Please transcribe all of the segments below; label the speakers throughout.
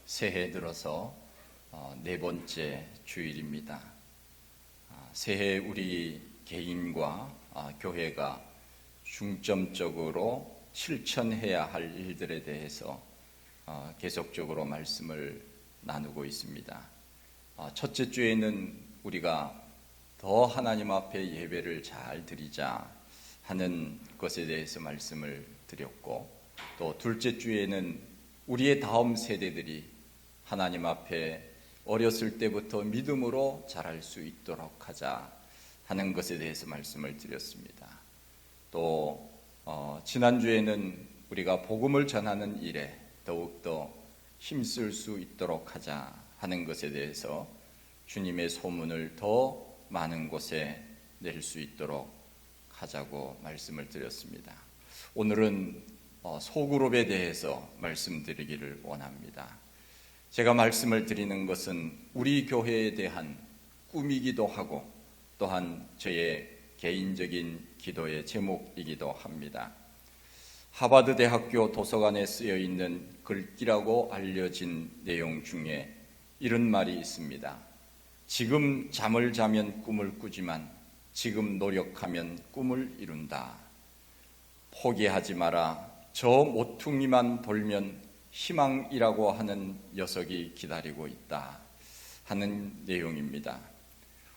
Speaker 1: 새해 들어서 네 번째 주일입니다. 새해 우리 개인과 교회가 중점적으로 실천해야 할 일들에 대해서 계속적으로 말씀을 나누고 있습니다. 첫째 주에는 우리가 더 하나님 앞에 예배를 잘 드리자 하는 것에 대해서 말씀을 드렸고, 또 둘째 주에는 우리의 다음 세대들이 하나님 앞에 어렸을 때부터 믿음으로 자랄 수 있도록 하자 하는 것에 대해서 말씀을 드렸습니다. 또 지난주에는 우리가 복음을 전하는 일에 더욱더 힘쓸 수 있도록 하자 하는 것에 대해서 주님의 소문을 더 많은 곳에 낼 수 있도록 하자고 말씀을 드렸습니다. 오늘은 소그룹에 대해서 말씀드리기를 원합니다. 제가 말씀을 드리는 것은 우리 교회에 대한 꿈이기도 하고 또한 저의 개인적인 기도의 제목이기도 합니다. 하버드 대학교 도서관에 쓰여 있는 글귀라고 알려진 내용 중에 이런 말이 있습니다. 지금 잠을 자면 꿈을 꾸지만 지금 노력하면 꿈을 이룬다. 포기하지 마라. 저 모퉁이만 돌면 희망이라고 하는 녀석이 기다리고 있다 하는 내용입니다.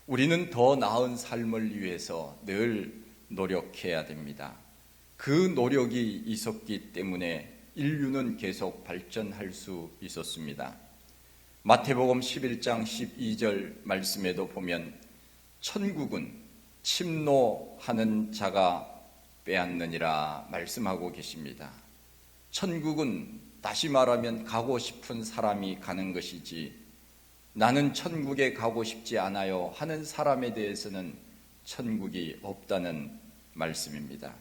Speaker 1: 우리는 더 나은 삶을 위해서 늘 노력해야 됩니다. 그 노력이 있었기 때문에 인류는 계속 발전할 수 있었습니다. 마태복음 11장 12절 말씀에도 보면 천국은 침노하는 자가 빼앗느니라 말씀하고 계십니다. 천국은 다시 말하면 가고 싶은 사람이 가는 것이지, 나는 천국에 가고 싶지 않아요 하는 사람에 대해서는 천국이 없다는 말씀입니다.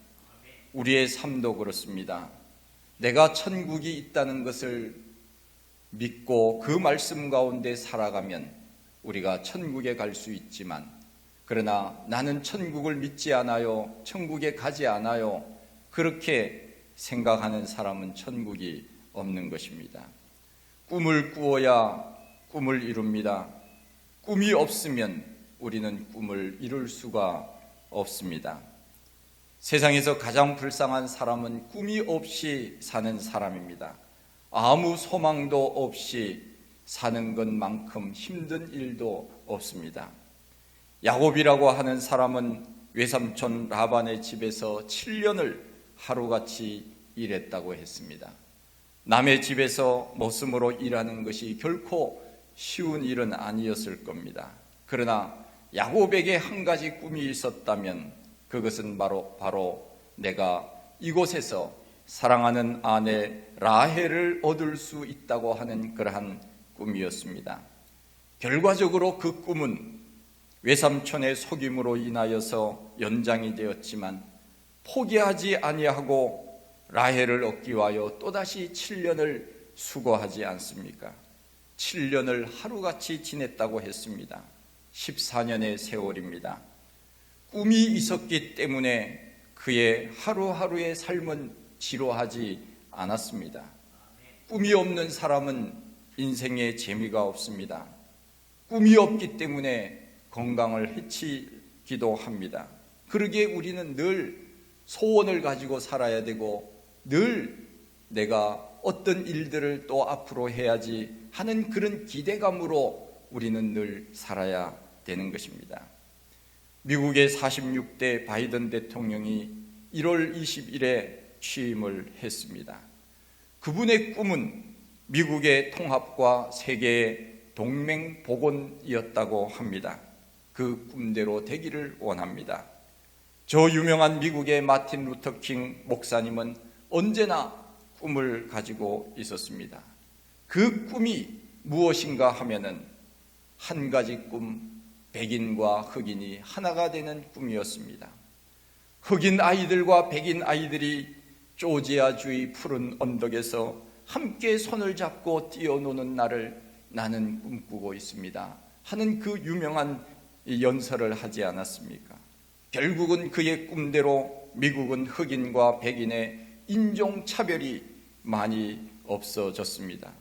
Speaker 1: 우리의 삶도 그렇습니다. 내가 천국이 있다는 것을 믿고 그 말씀 가운데 살아가면 우리가 천국에 갈 수 있지만, 그러나 나는 천국을 믿지 않아요, 천국에 가지 않아요, 그렇게 생각하는 사람은 천국이 없는 것입니다. 꿈을 꾸어야 꿈을 이룹니다. 꿈이 없으면 우리는 꿈을 이룰 수가 없습니다. 세상에서 가장 불쌍한 사람은 꿈이 없이 사는 사람입니다. 아무 소망도 없이 사는 것만큼 힘든 일도 없습니다. 야곱이라고 하는 사람은 외삼촌 라반의 집에서 7년을 하루같이 일했다고 했습니다. 남의 집에서 머슴으로 일하는 것이 결코 쉬운 일은 아니었을 겁니다. 그러나 야곱에게 한 가지 꿈이 있었다면 그것은 바로 내가 이곳에서 사랑하는 아내 라헬을 얻을 수 있다고 하는 그러한 꿈이었습니다. 결과적으로 그 꿈은 외삼촌의 속임으로 인하여서 연장이 되었지만 포기하지 아니하고 라헬을 얻기 위하여 또다시 7년을 수고하지 않습니까? 7년을 하루같이 지냈다고 했습니다. 14년의 세월입니다. 꿈이 있었기 때문에 그의 하루하루의 삶은 지루하지 않았습니다. 꿈이 없는 사람은 인생에 재미가 없습니다. 꿈이 없기 때문에 건강을 해치기도 합니다. 그러기에 우리는 늘 소원을 가지고 살아야 되고, 늘 내가 어떤 일들을 또 앞으로 해야지 하는 그런 기대감으로 우리는 늘 살아야 되는 것입니다. 미국의 46대 바이든 대통령이 1월 20일에 취임을 했습니다. 그분의 꿈은 미국의 통합과 세계의 동맹 복원이었다고 합니다. 그 꿈대로 되기를 원합니다. 저 유명한 미국의 마틴 루터 킹 목사님은 언제나 꿈을 가지고 있었습니다. 그 꿈이 무엇인가 하면은 한 가지 꿈, 백인과 흑인이 하나가 되는 꿈이었습니다. 흑인 아이들과 백인 아이들이 조지아주의 푸른 언덕에서 함께 손을 잡고 뛰어노는 날을 나는 꿈꾸고 있습니다 하는 그 유명한 연설을 하지 않았습니까? 결국은 그의 꿈대로 미국은 흑인과 백인의 인종차별이 많이 없어졌습니다.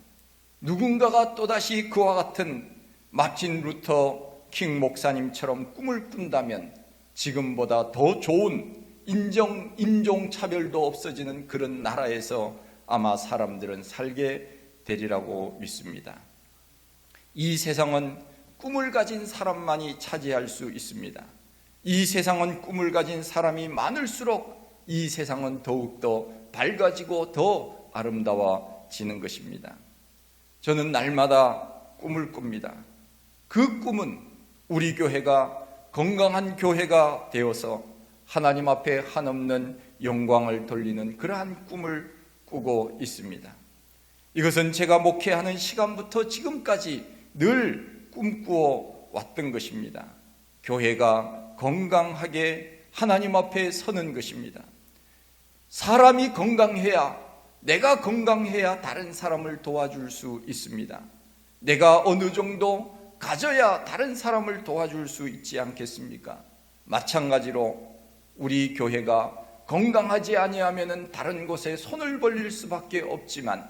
Speaker 1: 누군가가 또다시 그와 같은 마틴 루터 킹 목사님처럼 꿈을 꾼다면 지금보다 더 좋은 인종차별도 없어지는 그런 나라에서 아마 사람들은 살게 되리라고 믿습니다. 이 세상은 꿈을 가진 사람만이 차지할 수 있습니다. 이 세상은 꿈을 가진 사람이 많을수록 이 세상은 더욱더 밝아지고 더 아름다워지는 것입니다. 저는 날마다 꿈을 꿉니다. 그 꿈은 우리 교회가 건강한 교회가 되어서 하나님 앞에 한없는 영광을 돌리는 그러한 꿈을 꾸고 있습니다. 이것은 제가 목회하는 시간부터 지금까지 늘 꿈꾸어 왔던 것입니다. 교회가 건강하게 하나님 앞에 서는 것입니다. 사람이 건강해야, 내가 건강해야 다른 사람을 도와줄 수 있습니다. 내가 어느 정도 가져야 다른 사람을 도와줄 수 있지 않겠습니까? 마찬가지로 우리 교회가 건강하지 아니하면 다른 곳에 손을 벌릴 수밖에 없지만,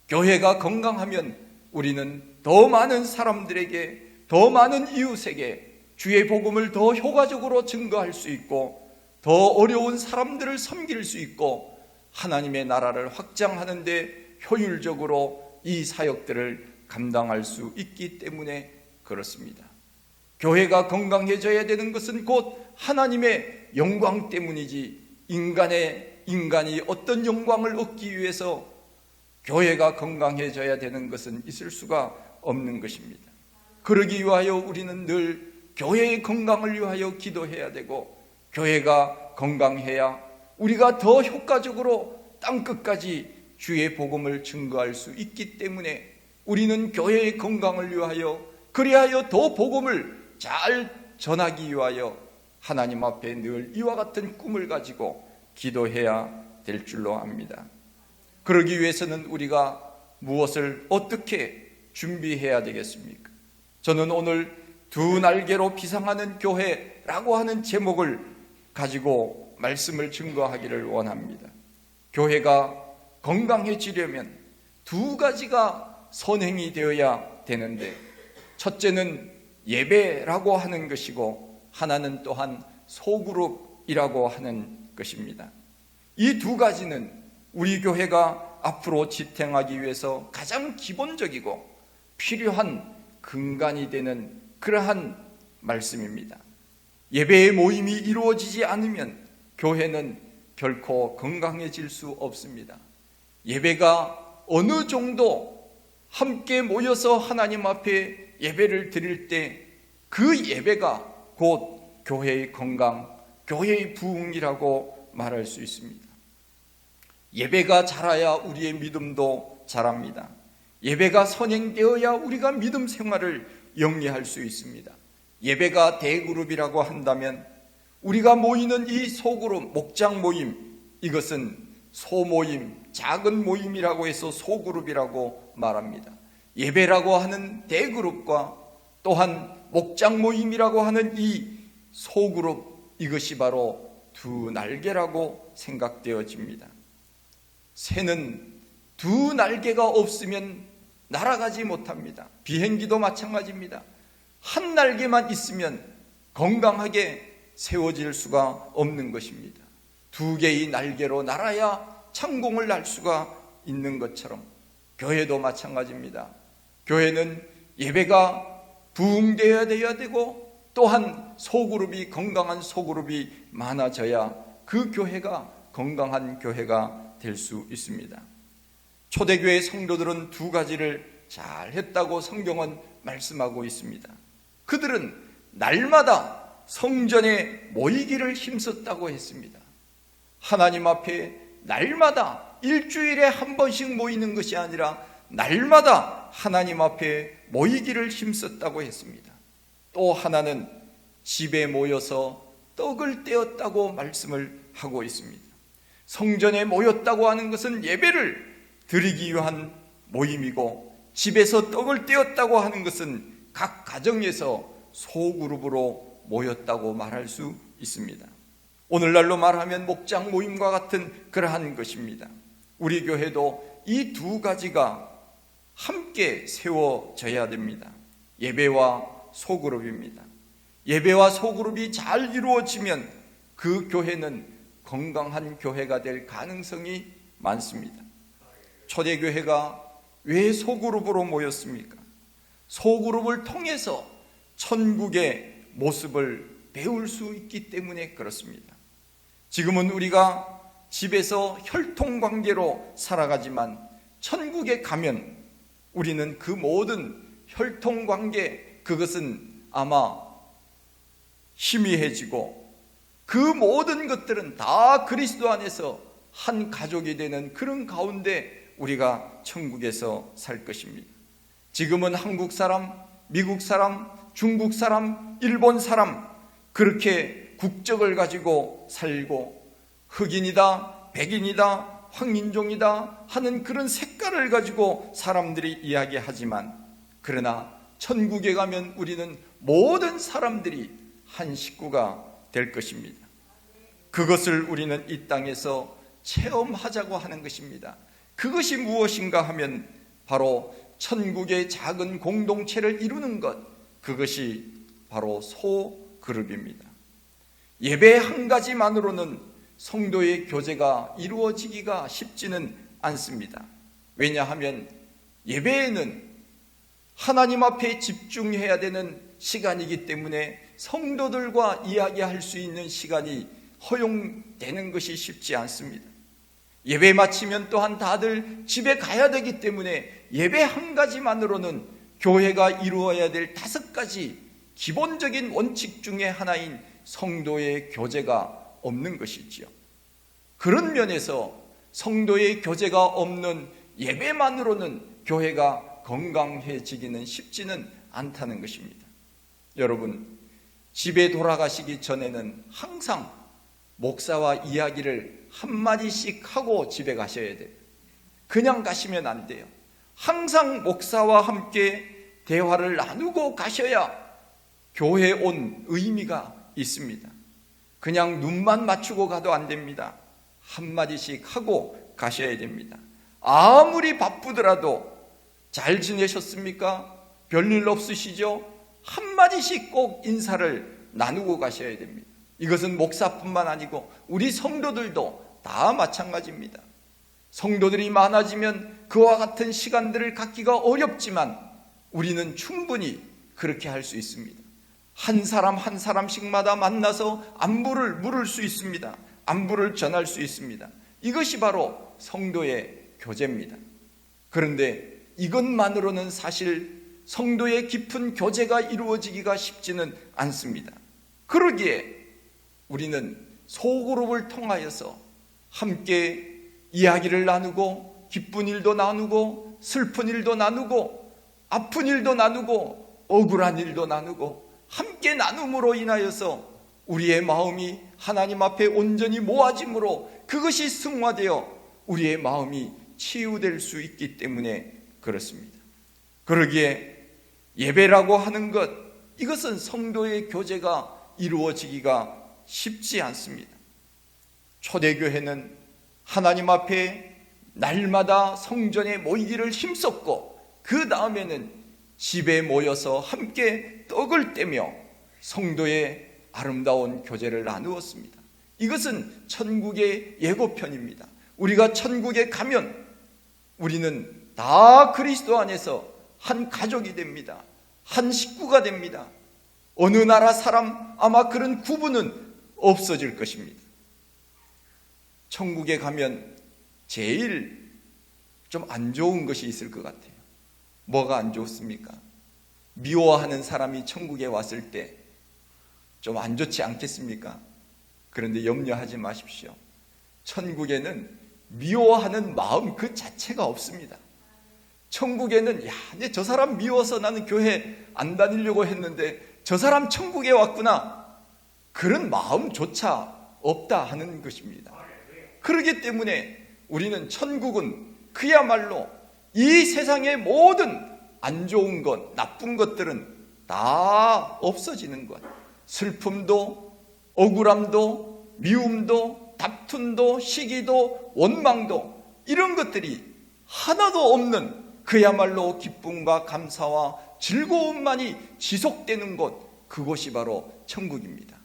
Speaker 1: 교회가 건강하면 우리는 더 많은 사람들에게, 더 많은 이웃에게 주의 복음을 더 효과적으로 증거할 수 있고, 더 어려운 사람들을 섬길 수 있고, 하나님의 나라를 확장하는 데 효율적으로 이 사역들을 감당할 수 있기 때문에 그렇습니다. 교회가 건강해져야 되는 것은 곧 하나님의 영광 때문이지, 인간이 어떤 영광을 얻기 위해서 교회가 건강해져야 되는 것은 있을 수가 없는 것입니다. 그러기 위하여 우리는 늘 교회의 건강을 위하여 기도해야 되고, 교회가 건강해야 우리가 더 효과적으로 땅끝까지 주의 복음을 증거할 수 있기 때문에 우리는 교회의 건강을 위하여, 그리하여 더 복음을 잘 전하기 위하여 하나님 앞에 늘 이와 같은 꿈을 가지고 기도해야 될 줄로 압니다. 그러기 위해서는 우리가 무엇을 어떻게 준비해야 되겠습니까? 저는 오늘 두 날개로 비상하는 교회라고 하는 제목을 가지고 말씀을 증거하기를 원합니다. 교회가 건강해지려면 두 가지가 선행이 되어야 되는데, 첫째는 예배라고 하는 것이고, 하나는 또한 소그룹이라고 하는 것입니다. 이 두 가지는 우리 교회가 앞으로 지탱하기 위해서 가장 기본적이고 필요한 근간이 되는 그러한 말씀입니다. 예배의 모임이 이루어지지 않으면 교회는 결코 건강해질 수 없습니다. 예배가 어느 정도 함께 모여서 하나님 앞에 예배를 드릴 때 그 예배가 곧 교회의 건강, 교회의 부흥이라고 말할 수 있습니다. 예배가 자라야 우리의 믿음도 자랍니다. 예배가 선행되어야 우리가 믿음 생활을 영위할 수 있습니다. 예배가 대그룹이라고 한다면 우리가 모이는 이 소그룹, 목장 모임, 이것은 소모임, 작은 모임이라고 해서 소그룹이라고 말합니다. 예배라고 하는 대그룹과 또한 목장 모임이라고 하는 이 소그룹, 이것이 바로 두 날개라고 생각되어집니다. 새는 두 날개가 없으면 날아가지 못합니다. 비행기도 마찬가지입니다. 한 날개만 있으면 건강하게 세워질 수가 없는 것입니다. 두 개의 날개로 날아야 창공을 날 수가 있는 것처럼 교회도 마찬가지입니다. 교회는 예배가 부흥되어야 되고, 또한 소그룹이, 건강한 소그룹이 많아져야 그 교회가 건강한 교회가 될 수 있습니다. 초대교회 성도들은 두 가지를 잘 했다고 성경은 말씀하고 있습니다. 그들은 날마다 성전에 모이기를 힘썼다고 했습니다. 하나님 앞에 날마다 일주일에 한 번씩 모이는 것이 아니라 날마다 하나님 앞에 모이기를 힘썼다고 했습니다. 또 하나는 집에 모여서 떡을 떼었다고 말씀을 하고 있습니다. 성전에 모였다고 하는 것은 예배를 드리기 위한 모임이고, 집에서 떡을 떼었다고 하는 것은 각 가정에서 소그룹으로 모였다고 말할 수 있습니다. 오늘날로 말하면 목장 모임과 같은 그러한 것입니다. 우리 교회도 이 두 가지가 함께 세워져야 됩니다. 예배와 소그룹입니다. 예배와 소그룹이 잘 이루어지면 그 교회는 건강한 교회가 될 가능성이 많습니다. 초대교회가 왜 소그룹으로 모였습니까? 소그룹을 통해서 천국의 모습을 배울 수 있기 때문에 그렇습니다. 지금은 우리가 집에서 혈통관계로 살아가지만 천국에 가면 우리는 그 모든 혈통관계, 그것은 아마 희미해지고 그 모든 것들은 다 그리스도 안에서 한 가족이 되는 그런 가운데 우리가 천국에서 살 것입니다. 지금은 한국 사람, 미국 사람, 중국 사람, 일본 사람, 그렇게 국적을 가지고 살고 흑인이다, 백인이다, 황인종이다 하는 그런 색깔을 가지고 사람들이 이야기하지만, 그러나 천국에 가면 우리는 모든 사람들이 한 식구가 될 것입니다. 그것을 우리는 이 땅에서 체험하자고 하는 것입니다. 그것이 무엇인가 하면 바로 천국의 작은 공동체를 이루는 것, 그것이 바로 소그룹입니다. 예배 한 가지만으로는 성도의 교제가 이루어지기가 쉽지는 않습니다. 왜냐하면 예배에는 하나님 앞에 집중해야 되는 시간이기 때문에 성도들과 이야기할 수 있는 시간이 허용되는 것이 쉽지 않습니다. 예배 마치면 또한 다들 집에 가야 되기 때문에 예배 한 가지만으로는 교회가 이루어야 될 5가지 기본적인 원칙 중에 하나인 성도의 교제가 없는 것이지요. 그런 면에서 성도의 교제가 없는 예배만으로는 교회가 건강해지기는 쉽지는 않다는 것입니다. 여러분, 집에 돌아가시기 전에는 항상 목사와 이야기를 한마디씩 하고 집에 가셔야 돼요. 그냥 가시면 안 돼요. 항상 목사와 함께 대화를 나누고 가셔야 교회에 온 의미가 있습니다. 그냥 눈만 맞추고 가도 안 됩니다. 한마디씩 하고 가셔야 됩니다. 아무리 바쁘더라도 잘 지내셨습니까? 별일 없으시죠? 한마디씩 꼭 인사를 나누고 가셔야 됩니다. 이것은 목사뿐만 아니고 우리 성도들도 다 마찬가지입니다. 성도들이 많아지면 그와 같은 시간들을 갖기가 어렵지만 우리는 충분히 그렇게 할 수 있습니다. 한 사람 한 사람씩마다 만나서 안부를 물을 수 있습니다. 안부를 전할 수 있습니다. 이것이 바로 성도의 교제입니다. 그런데 이것만으로는 사실 성도의 깊은 교제가 이루어지기가 쉽지는 않습니다. 그러기에 우리는 소그룹을 통하여서 함께 이야기를 나누고 기쁜 일도 나누고 슬픈 일도 나누고 아픈 일도 나누고 억울한 일도 나누고 함께 나눔으로 인하여서 우리의 마음이 하나님 앞에 온전히 모아짐으로 그것이 승화되어 우리의 마음이 치유될 수 있기 때문에 그렇습니다. 그러기에 예배라고 하는 것, 이것은 성도의 교제가 이루어지기가 쉽지 않습니다. 초대교회는 하나님 앞에 날마다 성전에 모이기를 힘썼고 그 다음에는 집에 모여서 함께 떡을 떼며 성도의 아름다운 교제를 나누었습니다. 이것은 천국의 예고편입니다. 우리가 천국에 가면 우리는 다 그리스도 안에서 한 가족이 됩니다. 한 식구가 됩니다. 어느 나라 사람 아마 그런 구분은 없어질 것입니다. 천국에 가면 제일 좀 안 좋은 것이 있을 것 같아요. 뭐가 안 좋습니까? 미워하는 사람이 천국에 왔을 때 좀 안 좋지 않겠습니까? 그런데 염려하지 마십시오. 천국에는 미워하는 마음 그 자체가 없습니다. 천국에는 저 사람 미워서 나는 교회 안 다니려고 했는데 저 사람 천국에 왔구나, 그런 마음조차 없다 하는 것입니다. 그렇기 때문에 우리는 천국은 그야말로 이 세상의 모든 안 좋은 것, 나쁜 것들은 다 없어지는 것, 슬픔도 억울함도 미움도 다툼도 시기도 원망도 이런 것들이 하나도 없는 그야말로 기쁨과 감사와 즐거움만이 지속되는 곳, 그곳이 바로 천국입니다.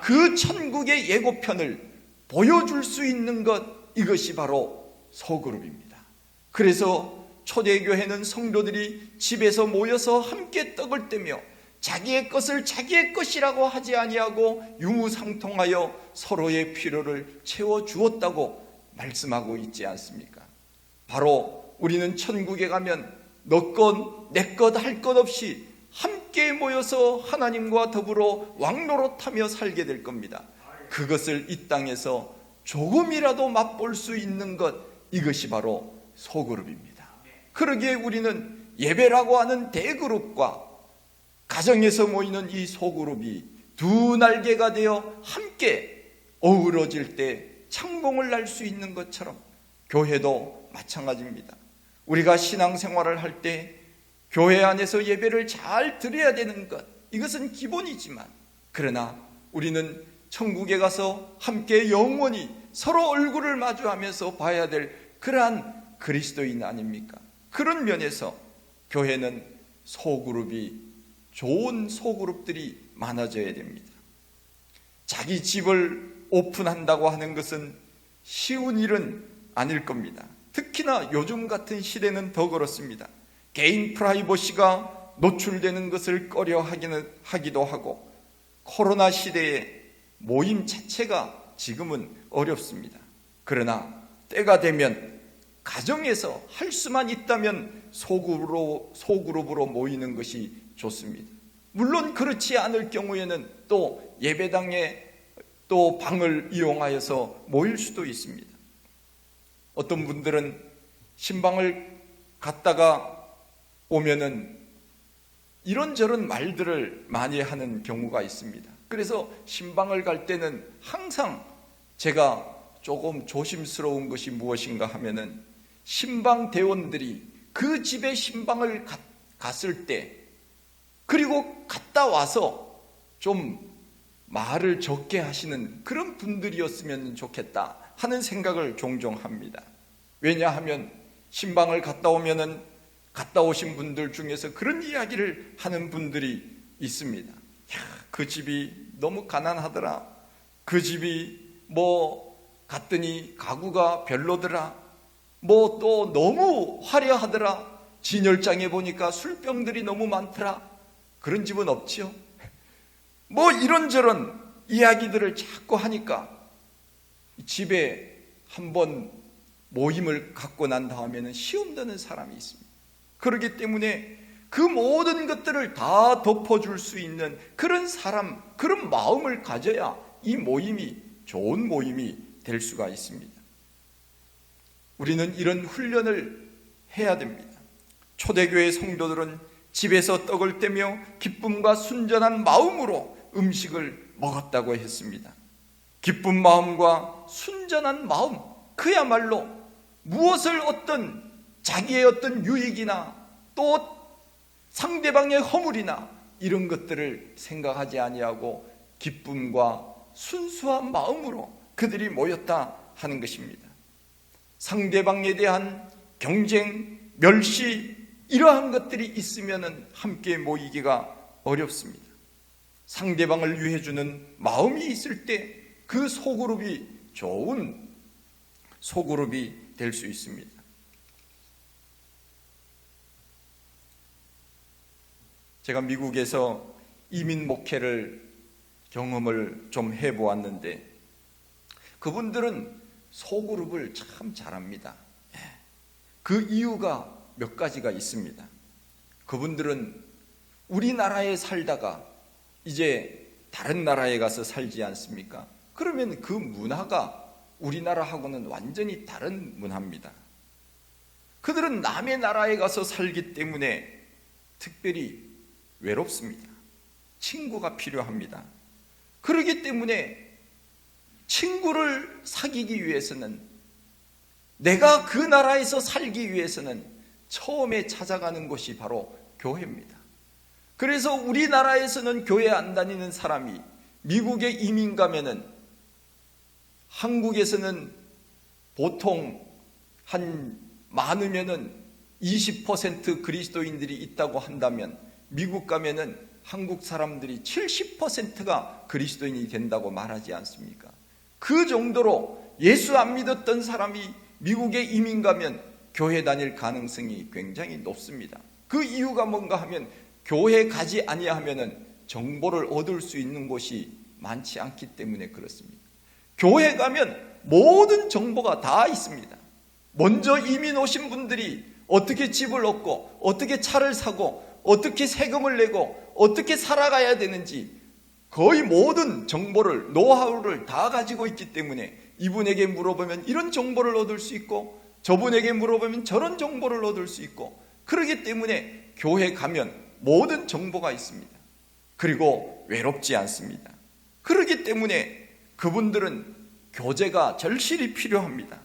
Speaker 1: 그 천국의 예고편을 보여줄 수 있는 것, 이것이 바로 소그룹입니다. 그래서 초대교회는 성도들이 집에서 모여서 함께 떡을 떼며 자기의 것을 자기의 것이라고 하지 아니하고 유무상통하여 서로의 필요를 채워주었다고 말씀하고 있지 않습니까? 바로 우리는 천국에 가면 너 것, 내 것 할 것 없이 함께 모여서 하나님과 더불어 왕노릇하며 살게 될 겁니다. 그것을 이 땅에서 조금이라도 맛볼 수 있는 것, 이것이 바로 소그룹입니다. 그러기에 우리는 예배라고 하는 대그룹과 가정에서 모이는 이 소그룹이 두 날개가 되어 함께 어우러질 때 창공을 날 수 있는 것처럼 교회도 마찬가지입니다. 우리가 신앙생활을 할 때 교회 안에서 예배를 잘 드려야 되는 것, 이것은 기본이지만, 그러나 우리는 천국에 가서 함께 영원히 서로 얼굴을 마주하면서 봐야 될 그러한 그리스도인 아닙니까? 그런 면에서 교회는 소그룹이, 좋은 소그룹들이 많아져야 됩니다. 자기 집을 오픈한다고 하는 것은 쉬운 일은 아닐 겁니다. 특히나 요즘 같은 시대는 더 그렇습니다. 개인 프라이버시가 노출되는 것을 꺼려 하기도 하고, 코로나 시대에 모임 자체가 지금은 어렵습니다. 그러나 때가 되면 가정에서 할 수만 있다면 소그룹으로 모이는 것이 좋습니다. 물론 그렇지 않을 경우에는 또 예배당에 또 방을 이용하여서 모일 수도 있습니다. 어떤 분들은 신방을 갔다가 오면은 이런저런 말들을 많이 하는 경우가 있습니다. 그래서 신방을 갈 때는 항상 제가 조금 조심스러운 것이 무엇인가 하면은, 신방 대원들이 그 집에 신방을 갔을 때, 그리고 갔다 와서 좀 말을 적게 하시는 그런 분들이었으면 좋겠다 하는 생각을 종종 합니다. 왜냐하면 신방을 갔다 오면은 갔다 오신 분들 중에서 그런 이야기를 하는 분들이 있습니다. 그 집이 너무 가난하더라. 그 집이 갔더니 가구가 별로더라. 또 너무 화려하더라. 진열장에 보니까 술병들이 너무 많더라. 그런 집은 없지요. 이런저런 이야기들을 자꾸 하니까 집에 한번 모임을 갖고 난 다음에는 시험 드는 사람이 있습니다. 그렇기 때문에 그 모든 것들을 다 덮어줄 수 있는 그런 사람, 그런 마음을 가져야 이 모임이 좋은 모임이 될 수가 있습니다. 우리는 이런 훈련을 해야 됩니다. 초대교회 성도들은 집에서 떡을 떼며 기쁨과 순전한 마음으로 음식을 먹었다고 했습니다. 기쁜 마음과 순전한 마음, 그야말로 무엇을 자기의 어떤 유익이나 또 상대방의 허물이나 이런 것들을 생각하지 아니하고 기쁨과 순수한 마음으로 그들이 모였다 하는 것입니다. 상대방에 대한 경쟁, 멸시, 이러한 것들이 있으면 함께 모이기가 어렵습니다. 상대방을 위해주는 마음이 있을 때 그 소그룹이 좋은 소그룹이 될 수 있습니다. 제가 미국에서 이민 목회를 경험을 좀 해보았는데, 그분들은 소그룹을 참 잘합니다. 그 이유가 몇 가지가 있습니다. 그분들은 우리나라에 살다가 이제 다른 나라에 가서 살지 않습니까? 그러면 그 문화가 우리나라하고는 완전히 다른 문화입니다. 그들은 남의 나라에 가서 살기 때문에 특별히 외롭습니다. 친구가 필요합니다. 그렇기 때문에 친구를 사귀기 위해서는, 내가 그 나라에서 살기 위해서는 처음에 찾아가는 곳이 바로 교회입니다. 그래서 우리나라에서는 교회 안 다니는 사람이 미국에 이민 가면은, 한국에서는 보통 많으면은 20% 그리스도인들이 있다고 한다면 미국 가면은 한국 사람들이 70%가 그리스도인이 된다고 말하지 않습니까? 그 정도로 예수 안 믿었던 사람이 미국에 이민 가면 교회 다닐 가능성이 굉장히 높습니다. 그 이유가 뭔가 하면 교회 가지 아니하면은 정보를 얻을 수 있는 곳이 많지 않기 때문에 그렇습니다. 교회 가면 모든 정보가 다 있습니다. 먼저 이민 오신 분들이 어떻게 집을 얻고 어떻게 차를 사고 어떻게 세금을 내고 어떻게 살아가야 되는지 거의 모든 정보를, 노하우를 다 가지고 있기 때문에 이분에게 물어보면 이런 정보를 얻을 수 있고 저분에게 물어보면 저런 정보를 얻을 수 있고, 그렇기 때문에 교회 가면 모든 정보가 있습니다. 그리고 외롭지 않습니다. 그렇기 때문에 그분들은 교제가 절실히 필요합니다.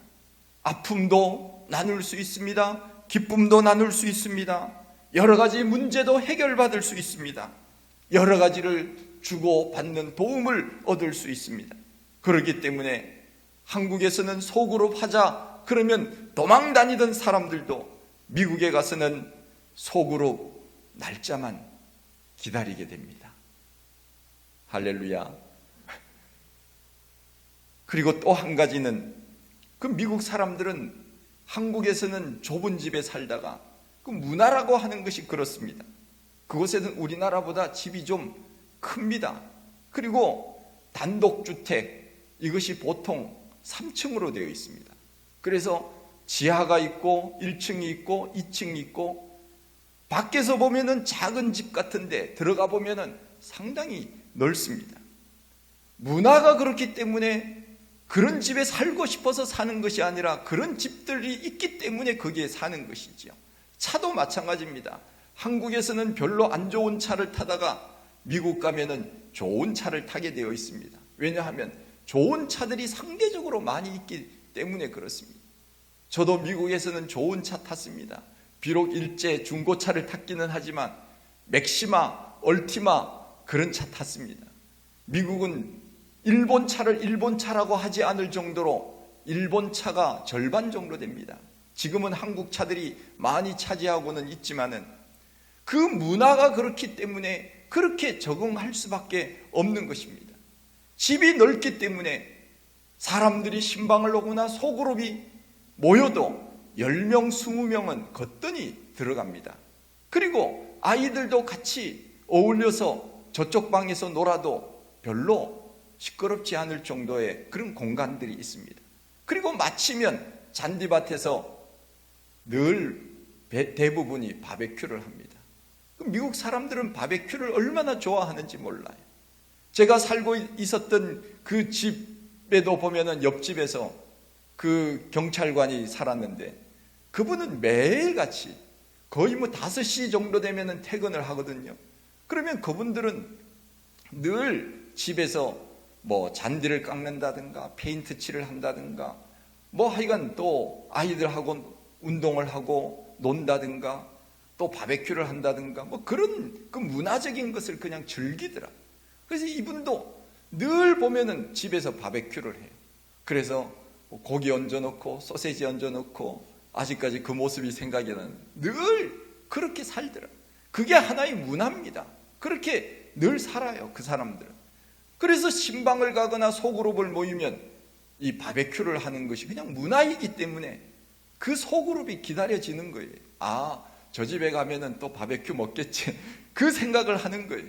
Speaker 1: 아픔도 나눌 수 있습니다. 기쁨도 나눌 수 있습니다. 여러 가지 문제도 해결받을 수 있습니다. 여러 가지를 주고받는 도움을 얻을 수 있습니다. 그렇기 때문에 한국에서는 소그룹 하자 그러면 도망 다니던 사람들도 미국에 가서는 소그룹 날짜만 기다리게 됩니다. 할렐루야. 그리고 또 한 가지는 그 미국 사람들은 한국에서는 좁은 집에 살다가 그 문화라고 하는 것이 그렇습니다. 그곳에는 우리나라보다 집이 좀 큽니다. 그리고 단독주택 이것이 보통 3층으로 되어 있습니다. 그래서 지하가 있고 1층이 있고 2층이 있고 밖에서 보면은 작은 집 같은데 들어가 보면은 상당히 넓습니다. 문화가 그렇기 때문에 그런 집에 살고 싶어서 사는 것이 아니라 그런 집들이 있기 때문에 거기에 사는 것이지요. 차도 마찬가지입니다. 한국에서는 별로 안 좋은 차를 타다가 미국 가면은 좋은 차를 타게 되어 있습니다. 왜냐하면 좋은 차들이 상대적으로 많이 있기 때문에 그렇습니다. 저도 미국에서는 좋은 차 탔습니다. 비록 일제 중고차를 탔기는 하지만 맥시마, 얼티마 그런 차 탔습니다. 미국은 일본 차를 일본 차라고 하지 않을 정도로 일본 차가 절반 정도 됩니다. 지금은 한국 차들이 많이 차지하고는 있지만은 그 문화가 그렇기 때문에 그렇게 적응할 수밖에 없는 것입니다. 집이 넓기 때문에 사람들이 신방을 오거나 소그룹이 모여도 10명, 20명은 거뜬히 들어갑니다. 그리고 아이들도 같이 어울려서 저쪽 방에서 놀아도 별로 시끄럽지 않을 정도의 그런 공간들이 있습니다. 그리고 마치면 잔디밭에서 늘 대부분이 바베큐를 합니다. 미국 사람들은 바베큐를 얼마나 좋아하는지 몰라요. 제가 살고 있었던 그 집에도 보면은 옆집에서 그 경찰관이 살았는데 그분은 매일같이 거의 5시 정도 되면은 퇴근을 하거든요. 그러면 그분들은 늘 집에서 잔디를 깎는다든가 페인트 칠을 한다든가 하여간 또 아이들하고 운동을 하고 논다든가 또 바베큐를 한다든가 그런 그 문화적인 것을 그냥 즐기더라. 그래서 이분도 늘 보면은 집에서 바베큐를 해요. 그래서 고기 얹어놓고 소세지 얹어놓고 아직까지 그 모습이 생각이 나는, 늘 그렇게 살더라. 그게 하나의 문화입니다. 그렇게 늘 살아요, 그 사람들은. 그래서 신방을 가거나 소그룹을 모이면 이 바베큐를 하는 것이 그냥 문화이기 때문에 그 소그룹이 기다려지는 거예요. 저 집에 가면은 또 바베큐 먹겠지. 그 생각을 하는 거예요.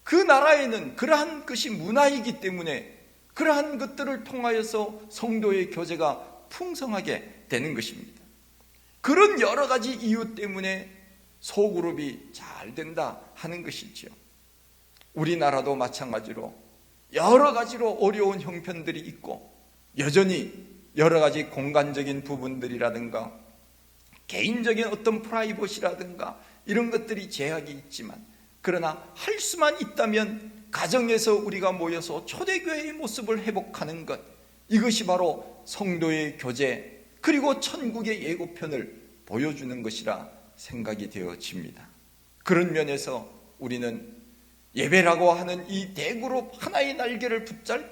Speaker 1: 그 나라에는 그러한 것이 문화이기 때문에 그러한 것들을 통하여서 성도의 교제가 풍성하게 되는 것입니다. 그런 여러 가지 이유 때문에 소그룹이 잘 된다 하는 것이죠. 우리나라도 마찬가지로 여러 가지로 어려운 형편들이 있고 여전히 여러 가지 공간적인 부분들이라든가 개인적인 어떤 프라이버시라든가 이런 것들이 제약이 있지만, 그러나 할 수만 있다면 가정에서 우리가 모여서 초대교회의 모습을 회복하는 것, 이것이 바로 성도의 교제 그리고 천국의 예고편을 보여주는 것이라 생각이 되어집니다. 그런 면에서 우리는 예배라고 하는 이 대그룹 하나의 날개를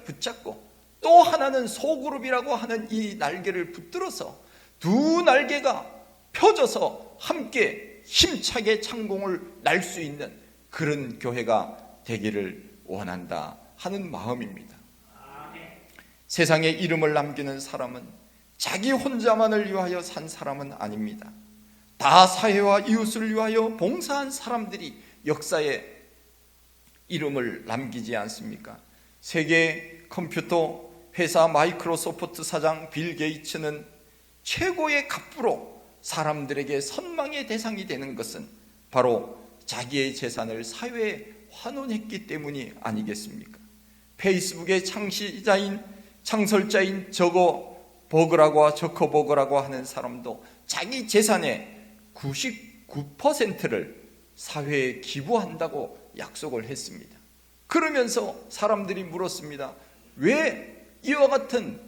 Speaker 1: 붙잡고 또 하나는 소그룹이라고 하는 이 날개를 붙들어서 두 날개가 펴져서 함께 힘차게 창공을 날 수 있는 그런 교회가 되기를 원한다 하는 마음입니다. 세상에 이름을 남기는 사람은 자기 혼자만을 위하여 산 사람은 아닙니다. 다 사회와 이웃을 위하여 봉사한 사람들이 역사에 이름을 남기지 않습니까? 세계 컴퓨터 회사 마이크로소프트 사장 빌 게이츠는 최고의 갑부로 사람들에게 선망의 대상이 되는 것은 바로 자기의 재산을 사회에 환원했기 때문이 아니겠습니까? 페이스북의 창설자인 저커버그라고 하는 사람도 자기 재산의 99%를 사회에 기부한다고 약속을 했습니다. 그러면서 사람들이 물었습니다. 왜 이와 같은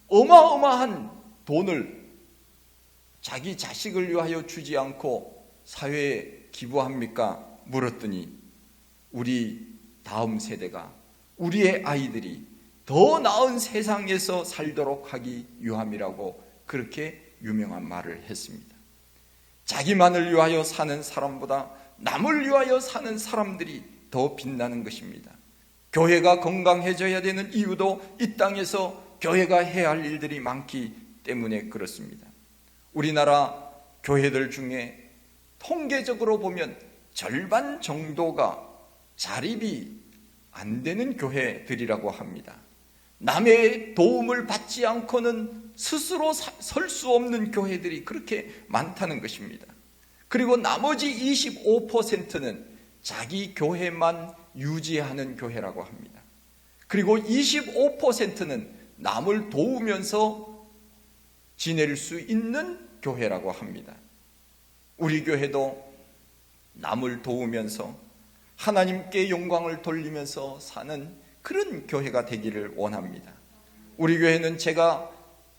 Speaker 1: 어마어마한 돈을 자기 자식을 위하여 주지 않고 사회에 기부합니까? 물었더니 우리 다음 세대가, 우리의 아이들이 더 나은 세상에서 살도록 하기 위함이라고 그렇게 유명한 말을 했습니다. 자기만을 위하여 사는 사람보다 남을 위하여 사는 사람들이 더 빛나는 것입니다. 교회가 건강해져야 되는 이유도 이 땅에서 교회가 해야 할 일들이 많기 때문에 그렇습니다. 우리나라 교회들 중에 통계적으로 보면 절반 정도가 자립이 안 되는 교회들이라고 합니다. 남의 도움을 받지 않고는 스스로 설 수 없는 교회들이 그렇게 많다는 것입니다. 그리고 나머지 25%는 자기 교회만 유지하는 교회라고 합니다. 그리고 25%는 남을 도우면서 지낼 수 있는 교회라고 합니다. 우리 교회도 남을 도우면서 하나님께 영광을 돌리면서 사는 그런 교회가 되기를 원합니다. 우리 교회는 제가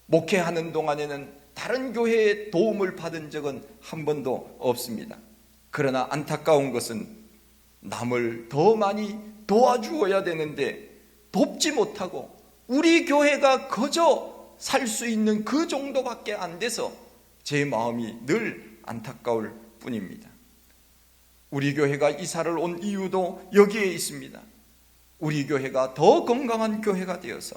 Speaker 1: 목회하는 동안에는 다른 교회의 도움을 받은 적은 한 번도 없습니다. 그러나 안타까운 것은 남을 더 많이 도와주어야 되는데 돕지 못하고 우리 교회가 거저 살 수 있는 그 정도밖에 안 돼서 제 마음이 늘 안타까울 뿐입니다. 우리 교회가 이사를 온 이유도 여기에 있습니다. 우리 교회가 더 건강한 교회가 되어서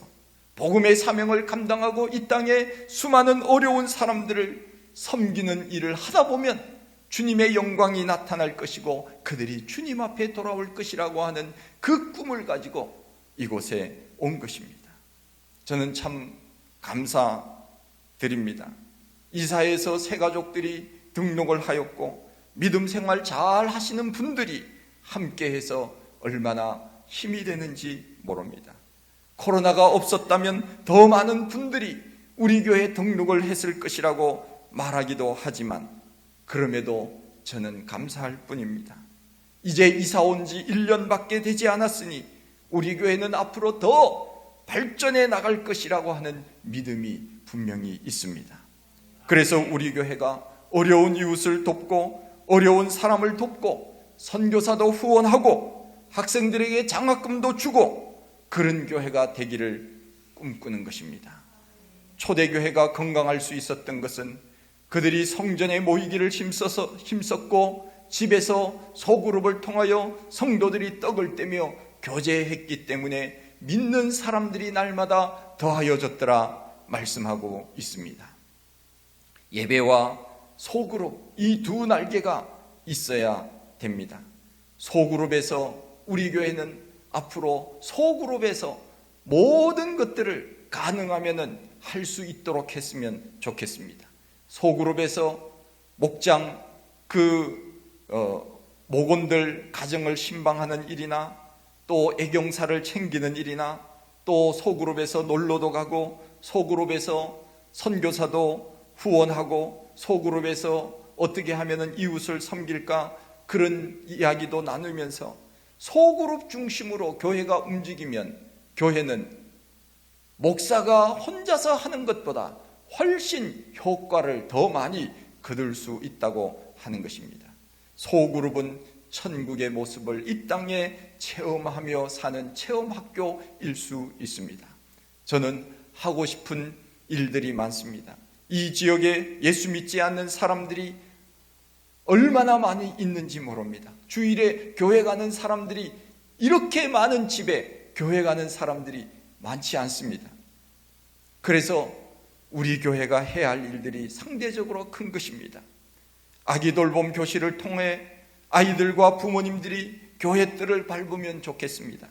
Speaker 1: 복음의 사명을 감당하고 이 땅에 수많은 어려운 사람들을 섬기는 일을 하다 보면 주님의 영광이 나타날 것이고 그들이 주님 앞에 돌아올 것이라고 하는 그 꿈을 가지고 이곳에 온 것입니다. 저는 참 감사드립니다. 이사에서 새 가족들이 등록을 하였고 믿음 생활 잘 하시는 분들이 함께해서 얼마나 힘이 되는지 모릅니다. 코로나가 없었다면 더 많은 분들이 우리 교회에 등록을 했을 것이라고 말하기도 하지만 그럼에도 저는 감사할 뿐입니다. 이제 이사 온 지 1년밖에 되지 않았으니 우리 교회는 앞으로 더 발전해 나갈 것이라고 하는 믿음이 분명히 있습니다. 그래서 우리 교회가 어려운 이웃을 돕고 어려운 사람을 돕고 선교사도 후원하고 학생들에게 장학금도 주고 그런 교회가 되기를 꿈꾸는 것입니다. 초대교회가 건강할 수 있었던 것은 그들이 성전에 모이기를 힘썼고 집에서 소그룹을 통하여 성도들이 떡을 떼며 교제했기 때문에 믿는 사람들이 날마다 더하여졌더라 말씀하고 있습니다. 예배와 소그룹, 이 두 날개가 있어야 됩니다. 소그룹에서 우리 교회는 앞으로 소그룹에서 모든 것들을 가능하면 할 수 있도록 했으면 좋겠습니다. 소그룹에서 목장 목원들 가정을 신방하는 일이나 또 애경사를 챙기는 일이나 또 소그룹에서 놀러도 가고 소그룹에서 선교사도 후원하고 소그룹에서 어떻게 하면 이웃을 섬길까 그런 이야기도 나누면서 소그룹 중심으로 교회가 움직이면 교회는 목사가 혼자서 하는 것보다 훨씬 효과를 더 많이 거둘 수 있다고 하는 것입니다. 소그룹은 천국의 모습을 이 땅에 체험하며 사는 체험학교일 수 있습니다. 저는 하고 싶은 일들이 많습니다. 이 지역에 예수 믿지 않는 사람들이 얼마나 많이 있는지 모릅니다. 주일에 교회 가는 사람들이 이렇게 많은 집에 교회 가는 사람들이 많지 않습니다. 그래서 우리 교회가 해야 할 일들이 상대적으로 큰 것입니다. 아기 돌봄 교실을 통해 아이들과 부모님들이 교회 뜰을 밟으면 좋겠습니다.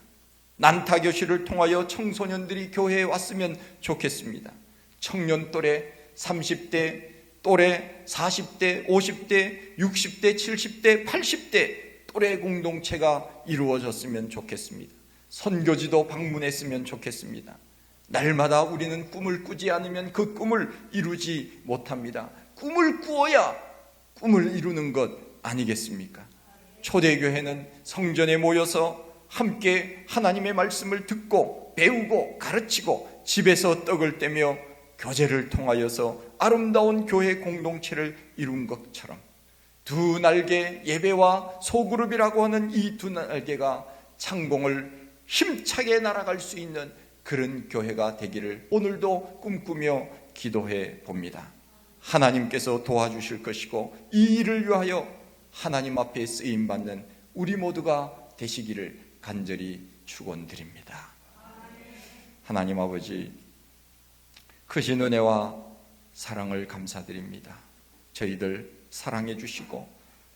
Speaker 1: 난타 교실을 통하여 청소년들이 교회에 왔으면 좋겠습니다. 청년 또래, 30대 또래, 40대, 50대, 60대, 70대, 80대 또래 공동체가 이루어졌으면 좋겠습니다. 선교지도 방문했으면 좋겠습니다. 날마다 우리는 꿈을 꾸지 않으면 그 꿈을 이루지 못합니다. 꿈을 꾸어야 꿈을 이루는 것 아니겠습니까? 초대교회는 성전에 모여서 함께 하나님의 말씀을 듣고 배우고 가르치고 집에서 떡을 떼며 교제를 통하여서 아름다운 교회 공동체를 이룬 것처럼 두 날개 예배와 소그룹이라고 하는 이 두 날개가 창공을 힘차게 날아갈 수 있는 그런 교회가 되기를 오늘도 꿈꾸며 기도해 봅니다. 하나님께서 도와주실 것이고 이 일을 위하여 하나님 앞에 쓰임받는 우리 모두가 되시기를 간절히 축원드립니다. 하나님 아버지, 크신 은혜와 사랑을 감사드립니다. 저희들 사랑해 주시고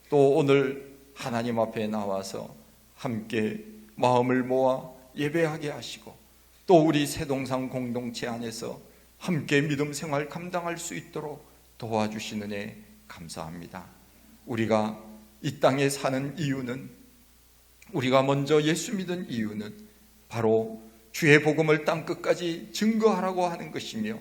Speaker 1: 또 오늘 하나님 앞에 나와서 함께 마음을 모아 예배하게 하시고 또 우리 새동산 공동체 안에서 함께 믿음 생활 감당할 수 있도록 도와주신 은혜 감사합니다. 우리가 이 땅에 사는 이유는, 우리가 먼저 예수 믿은 이유는 바로 주의 복음을 땅끝까지 증거하라고 하는 것이며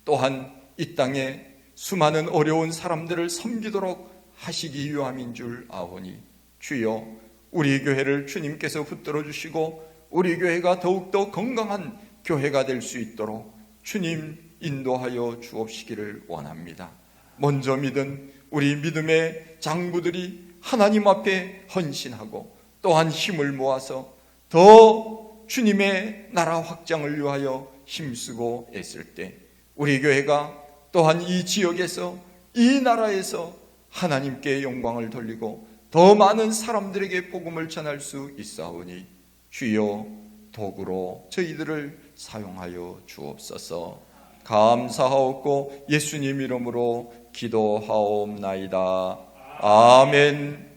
Speaker 1: 또한 이 땅에 수많은 어려운 사람들을 섬기도록 하시기 위함인 줄 아오니 주여 우리 교회를 주님께서 붙들어 주시고 우리 교회가 더욱더 건강한 교회가 될 수 있도록 주님 인도하여 주옵시기를 원합니다. 먼저 믿은 우리 믿음의 장부들이 하나님 앞에 헌신하고 또한 힘을 모아서 더 주님의 나라 확장을 위하여 힘쓰고 애쓸 때 우리 교회가 또한 이 지역에서 이 나라에서 하나님께 영광을 돌리고 더 많은 사람들에게 복음을 전할 수 있사오니 주여 도구로 저희들을 사용하여 주옵소서. 감사하옵고 예수님 이름으로 기도하옵나이다. 아멘.